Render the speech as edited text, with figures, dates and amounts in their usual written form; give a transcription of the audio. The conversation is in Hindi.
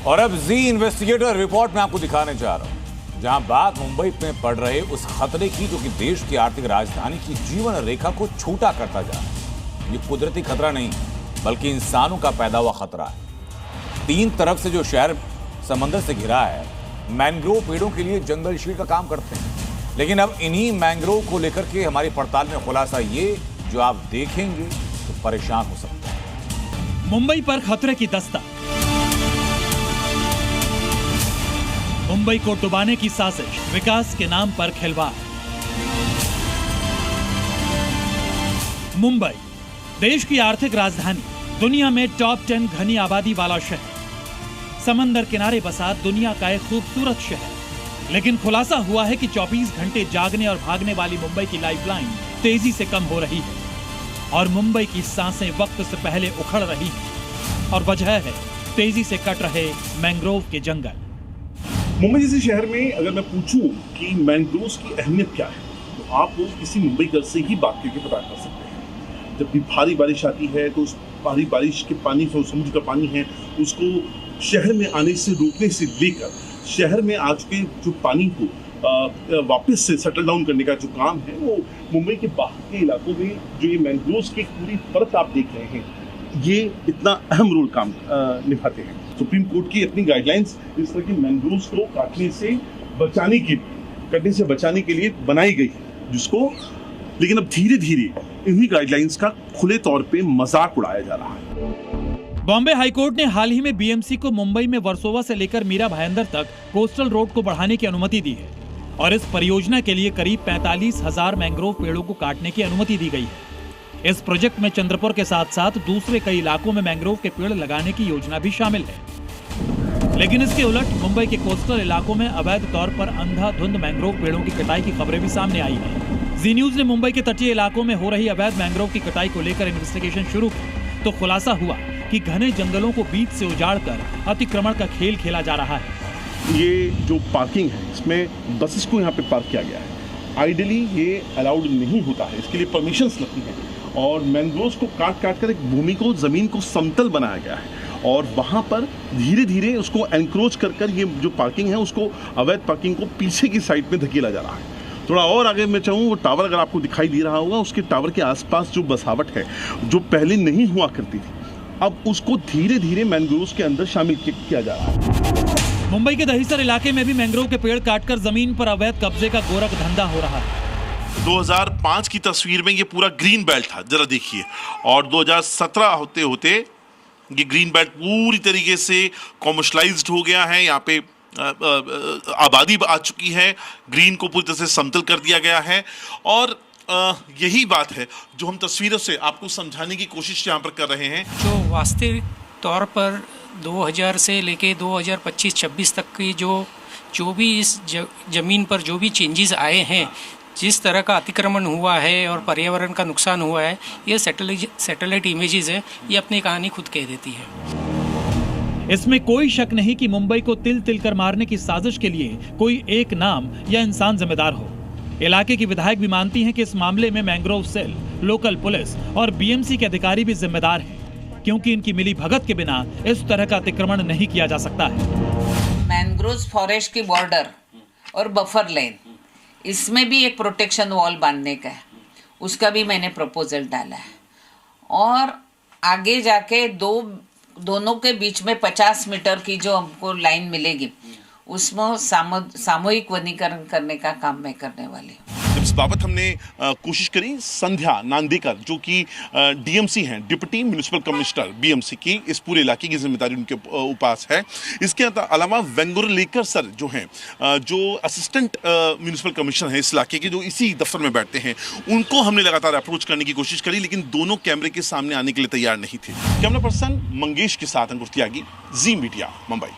और अब जी इन्वेस्टिगेटर रिपोर्ट में आपको दिखाने जा रहा हूं, जहां बात मुंबई में पड़ रहे उस खतरे की जो कि देश की आर्थिक राजधानी की जीवन रेखा को छोटा करता जा रहा है। ये कुदरती खतरा नहीं बल्कि इंसानों का पैदा हुआ खतरा है। तीन तरफ से जो शहर समंदर से घिरा है, मैंग्रोव पेड़ों के लिए जंगल शील्ड का काम करते हैं। लेकिन अब इन्हीं मैंग्रोव को लेकर के हमारी पड़ताल में खुलासा ये जो आप देखेंगे तो परेशान हो सकते हैं। मुंबई पर खतरे की दस्तक, मुंबई को डुबाने की साजिश, विकास के नाम पर खिलवाड़। मुंबई देश की आर्थिक राजधानी, दुनिया में टॉप 10 घनी आबादी वाला शहर, समंदर किनारे बसा दुनिया का एक खूबसूरत शहर। लेकिन खुलासा हुआ है कि 24 घंटे जागने और भागने वाली मुंबई की लाइफलाइन तेजी से कम हो रही है और मुंबई की सांसें वक्त से पहले उखड़ रही हैं। और वजह है तेजी से कट रहे मैंग्रोव के जंगल। मुंबई जैसे शहर में अगर मैं पूछूं कि मैंग्रोव्स की अहमियत क्या है, तो आप लोग किसी मुंबईकर से ही बात करके पता कर सकते हैं। जब भी भारी बारिश आती है तो उस भारी बारिश के पानी से, समुद्र का पानी है, उसको शहर में आने से रोकने से लेकर शहर में आ चुके जो पानी को वापस से सेटल डाउन करने का जो काम है, वो मुंबई के बाहर के इलाकों में जो ये मैंग्रोव्स की पूरी परत आप देख रहे हैं, ये इतना अहम रोल काम निभाते हैं। सुप्रीम कोर्ट की अपनी गाइडलाइंस इस तरह की मैंग्रोव्स को कटने से बचाने के लिए बनाई गई है, जिसको लेकिन अब धीरे धीरे इन्हीं गाइडलाइंस का खुले तौर पे मजाक उड़ाया जा रहा है। बॉम्बे हाईकोर्ट ने हाल ही में बीएमसी को मुंबई में वर्सोवा से लेकर मीरा भाईंदर तक कोस्टल रोड को बढ़ाने की अनुमति दी है और इस परियोजना के लिए करीब 45,000 मैंग्रोव पेड़ों को काटने की अनुमति दी गई है। इस प्रोजेक्ट में चंद्रपुर के साथ साथ दूसरे कई इलाकों में मैंग्रोव के पेड़ लगाने की योजना भी शामिल है। लेकिन इसके उलट मुंबई के कोस्टल इलाकों में अवैध तौर पर अंधाधुंध मैंग्रोव पेड़ों की कटाई की खबरें भी सामने आई हैं। जी न्यूज ने मुंबई के तटीय इलाकों में हो रही अवैध मैंग्रोव की कटाई को लेकर इन्वेस्टिगेशन शुरू की तो खुलासा हुआ कि घने जंगलों को बीच से उजाड़कर अतिक्रमण का खेल खेला जा रहा है। ये जो पार्किंग है, इसमें बसेस को यहाँ पे पार्क किया गया है। आइडियली ये अलाउड नहीं होता है, इसके लिए परमिशंस लगती हैं और मैंग्रोव्स को काट कर एक भूमि को, जमीन को समतल बनाया गया है और वहाँ पर धीरे धीरे उसको एनक्रोच कर ये जो पार्किंग है, उसको अवैध पार्किंग को पीछे की साइड में धकेला जा रहा है। थोड़ा और आगे मैं चाहूँ, वो टावर अगर आपको दिखाई दे रहा होगा, उसके टावर के आसपास जो बसावट है, जो पहले नहीं हुआ करती थी, अब उसको धीरे धीरे मैंग्रोव्स के अंदर शामिल किया जा रहा है। मुंबई के दहिसर इलाके में भी मैंग्रोव के पेड़ काटकर जमीन पर अवैध कब्जे का गोरख धंधा हो रहा है। 2005 की तस्वीर में ये पूरा ग्रीन बेल्ट था, जरा देखिए, और 2017 होते होते ये ग्रीन बेल्ट पूरी तरीके से कॉमर्शलाइज्ड हो गया है। यहाँ पे आबादी आ चुकी है, ग्रीन को पूरी तरह से समतल कर दिया गया है और यही बात है जो हम तस्वीरों से आपको समझाने की कोशिश यहाँ पर कर रहे हैं। जो वास्तविक तौर पर 2000 से लेके 2025-26 तक की जो भी इस जमीन पर जो भी चेंजेस आए हैं, जिस तरह का अतिक्रमण हुआ है और पर्यावरण का नुकसान हुआ है, ये सैटेलाइट इमेजेस है, ये अपनी कहानी खुद कह देती है। इसमें कोई शक नहीं कि मुंबई को तिल तिल कर मारने की साजिश के लिए कोई एक नाम या इंसान जिम्मेदार हो। इलाके की विधायक भी मानती हैं कि इस मामले में मैंग्रोव सेल, लोकल पुलिस और बीएमसी के अधिकारी भी जिम्मेदार हैं, क्योंकि इनकी मिली भगत के बिना इस तरह का अतिक्रमण नहीं किया जा सकता है। मैंग्रोव फॉरेस्ट की बॉर्डर और बफर लेन, इसमें भी एक प्रोटेक्शन वॉल बांधने का है, उसका भी मैंने प्रपोजल डाला है और आगे जाके दोनों के बीच में 50 मीटर की जो हमको लाइन मिलेगी, उसमें सामूहिक वनीकरण करने का काम मैं करने वाली हूँ। इस बाबत हमने कोशिश करी संध्या नांदेकर, जो कि डीएमसी हैं, डिप्टी म्युनिसिपल कमिश्नर बीएमसी की, इस पूरे इलाके की जिम्मेदारी उनके पास है। इसके अलावा वेंगुर्लेकर सर जो हैं, जो असिस्टेंट म्युनिसिपल कमिश्नर हैं इस इलाके के, जो इसी दफ्तर में बैठते हैं, उनको हमने लगातार अप्रोच करने की कोशिश करी, लेकिन दोनों कैमरे के सामने आने के लिए तैयार नहीं थे। कैमरा पर्सन मंगेश के साथ अंकुर त्यागी, जी मीडिया, मुंबई।